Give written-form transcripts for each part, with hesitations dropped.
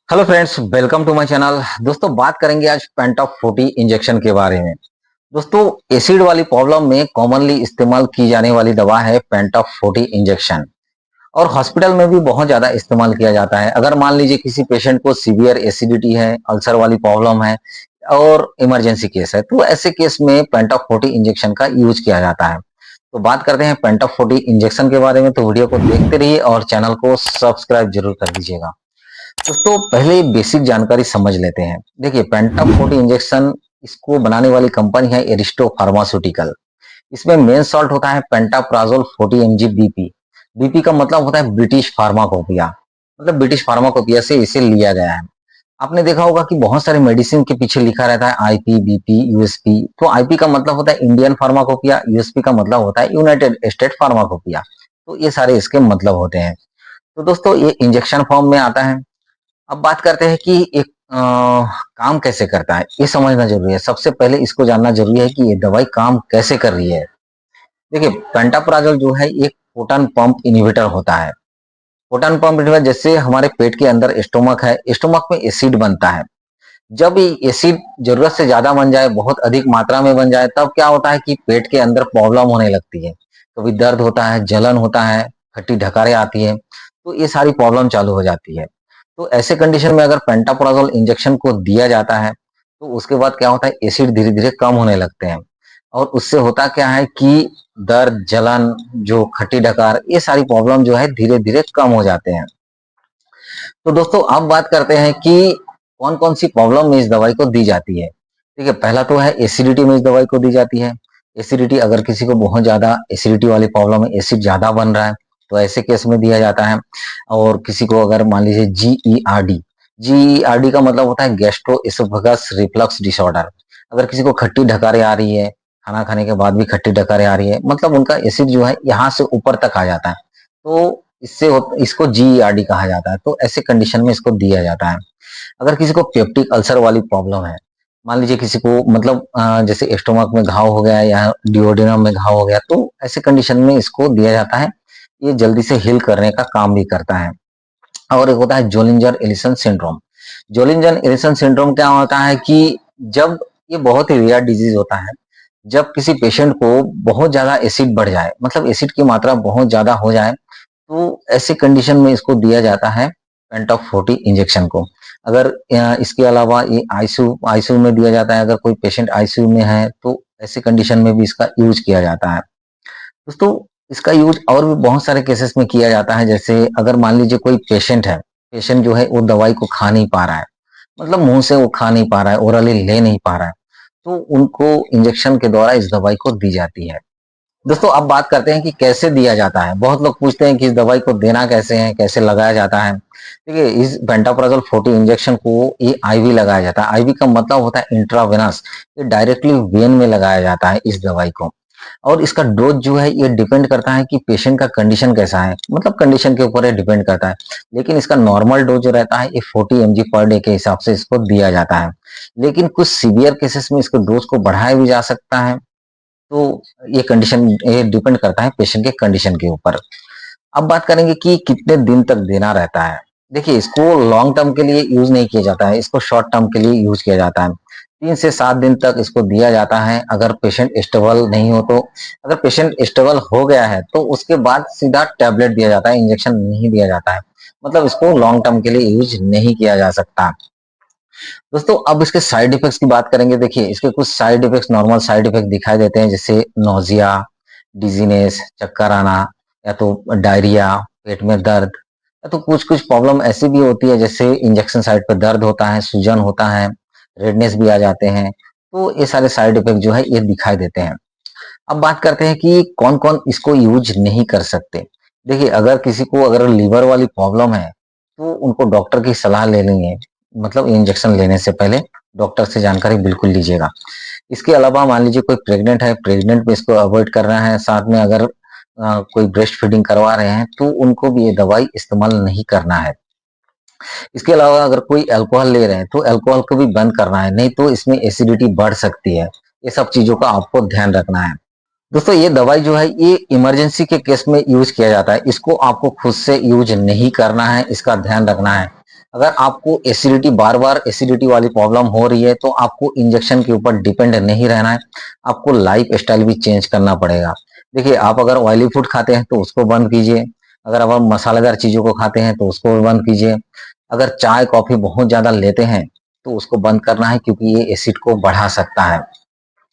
Hello friends, welcome to my channel. दोस्तों, बात करेंगे आज पेंटॉप 40 इंजेक्शन के बारे में। दोस्तों, एसिड वाली प्रॉब्लम में कॉमनली इस्तेमाल की जाने वाली दवा है पेंटॉप 40 इंजेक्शन। और हॉस्पिटल में भी बहुत ज्यादा इस्तेमाल किया जाता है। अगर मान लीजिए किसी पेशेंट को सीवियर एसिडिटी है, अल्सर वाली प्रॉब्लम है और इमरजेंसी केस है, तो ऐसे केस में पेंटॉप 40 इंजेक्शन का यूज किया जाता है। तो बात करते हैं पेंटॉप 40 इंजेक्शन के बारे में। तो वीडियो को देखते रहिए और चैनल को सब्सक्राइब जरूर कर दीजिएगा। दोस्तों, पहले बेसिक जानकारी समझ लेते हैं। देखिए, पेंटा 40 इंजेक्शन इसको बनाने वाली कंपनी है एरिस्टो फार्मास्यूटिकल। इसमें मेन सॉल्ट होता है पेंटाप्राजोल 40 mg बीपी। बीपी का मतलब होता है ब्रिटिश फार्माकोपिया, मतलब ब्रिटिश फार्माकोपिया से इसे लिया गया है। आपने देखा होगा कि बहुत सारे मेडिसिन के पीछे लिखा रहता है आईपी, बीपी, यूएसपी। तो आईपी का मतलब होता है इंडियन फार्माकोपिया, यूएसपी का मतलब होता है यूनाइटेड स्टेट फार्माकोपिया। तो ये सारे इसके मतलब होते हैं। तो दोस्तों, ये इंजेक्शन फॉर्म में आता है। अब बात करते हैं कि एक काम कैसे करता है, ये समझना जरूरी है। सबसे पहले इसको जानना जरूरी है कि ये दवाई काम कैसे कर रही है। देखिए, पेंटाप्राजोल जो है एक प्रोटॉन पंप इनहिबिटर होता है। प्रोटॉन पंप इनहिबिटर, जैसे हमारे पेट के अंदर स्टोमक है, स्टोमक में एसिड बनता है। जब ये एसिड जरूरत से ज्यादा बन जाए, बहुत अधिक मात्रा में बन जाए, तब क्या होता है कि पेट के अंदर प्रॉब्लम होने लगती है। कभी दर्द होता है, जलन होता है, खट्टी ढकारें आती है। तो ये सारी प्रॉब्लम चालू हो जाती है। तो ऐसे कंडीशन में अगर पेंटाप्राजोल इंजेक्शन को दिया जाता है, तो उसके बाद क्या होता है, एसिड धीरे धीरे कम होने लगते हैं। और उससे होता क्या है कि दर्द, जलन, जो खट्टी डकार, ये सारी प्रॉब्लम जो है धीरे धीरे कम हो जाते हैं। तो दोस्तों, अब बात करते हैं कि कौन कौन सी प्रॉब्लम में इस दवाई को दी जाती है। ठीक है, पहला तो है एसिडिटी में इस दवाई को दी जाती है। एसिडिटी, अगर किसी को बहुत ज्यादा एसिडिटी वाली प्रॉब्लम है, एसिड ज्यादा बन रहा है, तो ऐसे केस में दिया जाता है। और किसी को अगर मान लीजिए जीईआरडी, जीईआरडी का मतलब होता है गैस्ट्रो एसोफेगस रिफ्लक्स डिसऑर्डर। अगर किसी को खट्टी ढकारें आ रही है, खाना खाने के बाद भी खट्टी ढकारें आ रही है, मतलब उनका एसिड जो है यहाँ से ऊपर तक आ जाता है, तो इसको जीईआरडी कहा जाता है। तो ऐसे कंडीशन में इसको दिया जाता है। अगर किसी को पेप्टिक अल्सर वाली प्रॉब्लम है, मान लीजिए किसी को मतलब जैसे स्टोमक में घाव हो गया या डिओडिनम में घाव हो गया, तो ऐसे कंडीशन में इसको दिया जाता है। ये जल्दी से हील करने का काम भी करता है। और एक होता है जोलिंजर एलिसन सिंड्रोम। जोलिंजर एलिसन सिंड्रोम क्या होता है कि जब, ये बहुत ही रेयर डिजीज होता है, जब किसी पेशेंट को बहुत ज्यादा एसिड बढ़ जाए, मतलब एसिड की मात्रा बहुत ज्यादा हो जाए, तो ऐसे कंडीशन में इसको दिया जाता है पेंटॉप 40 इंजेक्शन को। अगर इसके अलावा ये आईसीयू आईसीयू में दिया जाता है। अगर कोई पेशेंट आईसीयू में है, तो ऐसे कंडीशन में भी इसका यूज किया जाता है। दोस्तों, इसका यूज और भी बहुत सारे केसेस में किया जाता है। जैसे अगर मान लीजिए कोई पेशेंट है, पेशेंट जो है वो दवाई को खा नहीं पा रहा है, मतलब मुंह से वो खा नहीं पा रहा है, ओरली ले नहीं पा रहा है, तो उनको इंजेक्शन के द्वारा इस दवाई को दी जाती है। दोस्तों, अब बात करते हैं कि कैसे दिया जाता है। बहुत लोग पूछते हैं कि इस दवाई को देना कैसे है, कैसे लगाया जाता है। देखिए, इस पेंटाप्राजोल 40 इंजेक्शन को ये आईवी लगाया जाता है। आईवी का मतलब होता है इंट्रावेनस। ये डायरेक्टली वेन में लगाया जाता है इस दवाई को। और इसका डोज जो है ये डिपेंड करता है कि पेशेंट का कंडीशन कैसा है, मतलब कंडीशन के ऊपर ये डिपेंड करता है। लेकिन इसका नॉर्मल डोज जो रहता है ये 40 mg पर डे के हिसाब से इसको दिया जाता है। लेकिन कुछ सीवियर केसेस में इसको डोज को बढ़ाया भी जा सकता है। तो ये डिपेंड करता है पेशेंट के कंडीशन के ऊपर। अब बात करेंगे कि कितने दिन तक देना रहता है। देखिए, इसको लॉन्ग टर्म के लिए यूज नहीं किया जाता है, इसको शॉर्ट टर्म के लिए यूज किया जाता है। 3 से 7 दिन तक इसको दिया जाता है। अगर पेशेंट स्टेबल नहीं हो तो, अगर पेशेंट स्टेबल हो गया है तो उसके बाद सीधा टैबलेट दिया जाता है, इंजेक्शन नहीं दिया जाता है। मतलब इसको लॉन्ग टर्म के लिए यूज नहीं किया जा सकता। दोस्तों, अब इसके साइड इफेक्ट्स की बात करेंगे। देखिए, इसके कुछ side effects, normal side effect दिखाई देते हैं, जैसे नोजिया, डिजीनेस, चक्कर आना, या तो डायरिया, पेट में दर्द, या तो कुछ कुछ प्रॉब्लम ऐसी भी होती है, जैसे इंजेक्शन साइट पर दर्द होता है, सूजन होता है, रेडनेस भी आ जाते हैं। तो ये सारे साइड इफेक्ट जो है ये दिखाई देते हैं। अब बात करते हैं कि कौन कौन इसको यूज नहीं कर सकते। देखिए, अगर किसी को अगर लीवर वाली प्रॉब्लम है, तो उनको डॉक्टर की सलाह लेनी है। मतलब इंजेक्शन लेने से पहले डॉक्टर से जानकारी बिल्कुल लीजिएगा। इसके अलावा मान लीजिए कोई प्रेग्नेंट है, प्रेग्नेंट में इसको अवॉइड करना है। साथ में अगर कोई ब्रेस्ट फीडिंग करवा रहे हैं, तो उनको भी ये दवाई इस्तेमाल नहीं करना है। इसके अलावा अगर कोई अल्कोहल ले रहे हैं, तो अल्कोहल को भी बंद करना है, नहीं तो इसमें एसिडिटी बढ़ सकती है। ये सब चीजों का आपको ध्यान रखना है। दोस्तों, ये दवाई जो है ये इमरजेंसी के केस में यूज किया जाता है। इसको आपको खुद से यूज नहीं करना है, इसका ध्यान रखना है। अगर आपको एसिडिटी बार बार एसिडिटी वाली प्रॉब्लम हो रही है तो आपको इंजेक्शन के ऊपर डिपेंड नहीं रहना है, आपको लाइफ स्टाइल भी चेंज करना पड़ेगा। देखिए, आप अगर ऑयली फूड खाते हैं तो उसको बंद कीजिए, अगर आप मसालेदार चीजों को खाते हैं तो उसको बंद कीजिए, अगर चाय कॉफी बहुत ज्यादा लेते हैं तो उसको बंद करना है, क्योंकि ये एसिड को बढ़ा सकता है।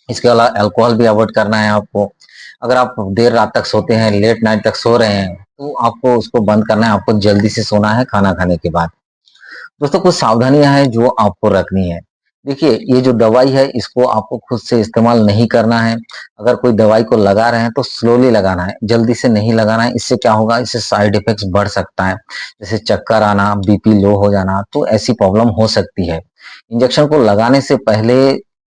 इसके अलावा अल्कोहल भी अवॉइड करना है आपको। अगर आप देर रात तक सोते हैं, लेट नाइट तक सो रहे हैं, तो आपको उसको बंद करना है, आपको जल्दी से सोना है खाना खाने के बाद। दोस्तों, कुछ सावधानियां हैं जो आपको रखनी है। देखिए, ये जो दवाई है इसको आपको खुद से इस्तेमाल नहीं करना है। अगर कोई दवाई को लगा रहे हैं तो स्लोली लगाना है, जल्दी से नहीं लगाना है। इससे क्या होगा, इससे साइड इफेक्ट्स बढ़ सकता है, जैसे चक्कर आना, बीपी लो हो जाना, तो ऐसी प्रॉब्लम हो सकती है। इंजेक्शन को लगाने से पहले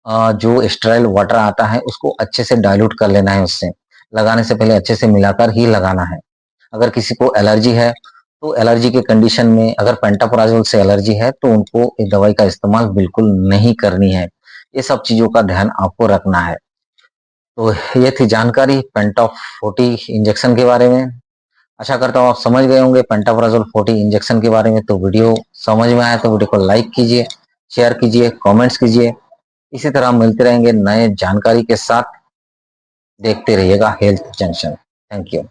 जो स्टेराइल वाटर आता है उसको अच्छे से डाइल्यूट कर लेना है, उससे लगाने से पहले अच्छे से मिलाकर ही लगाना है। अगर किसी को एलर्जी है तो एलर्जी के कंडीशन में, अगर पेंटाप्राजोल से एलर्जी है तो उनको इस दवाई का इस्तेमाल बिल्कुल नहीं करनी है। ये सब चीजों का ध्यान आपको रखना है। तो ये थी जानकारी पेंटॉप 40 इंजेक्शन के बारे में। आशा करता हूँ आप समझ गए होंगे पेंटाप्राजोल 40 इंजेक्शन के बारे में। तो वीडियो समझ में आया तो वीडियो को लाइक कीजिए, शेयर कीजिए, कमेंट्स कीजिए। इसी तरह मिलते रहेंगे नए जानकारी के साथ। देखते रहिएगा हेल्थ जंक्शन। Thank you.